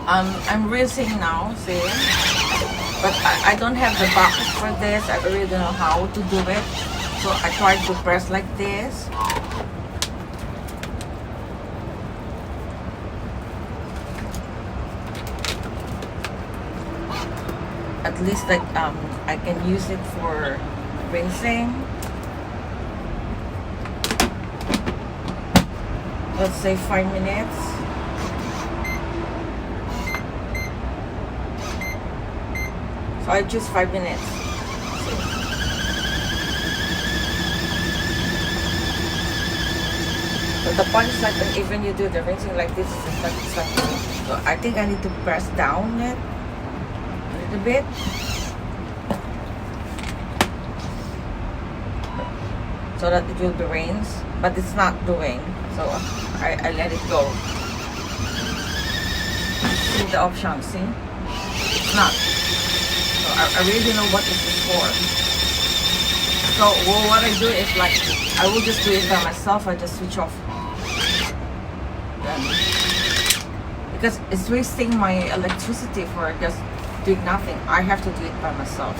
I'm rinsing now, see? But I don't have the bucket for this. I really don't know how to do it. So I tried to press like this. At least like I can use it for rinsing. Let's say 5 minutes. So I choose 5 minutes. But the point is like when even you do the rinsing like this, it's like so I think I need to press down it a little bit. So that it will be rinsed, but it's not doing. So I let it go. See the option, see? It's not. So I really don't know what this is for. So well, what I do is like, I will just do it by myself. I just switch off. Then, because it's wasting my electricity for just doing nothing. I have to do it by myself.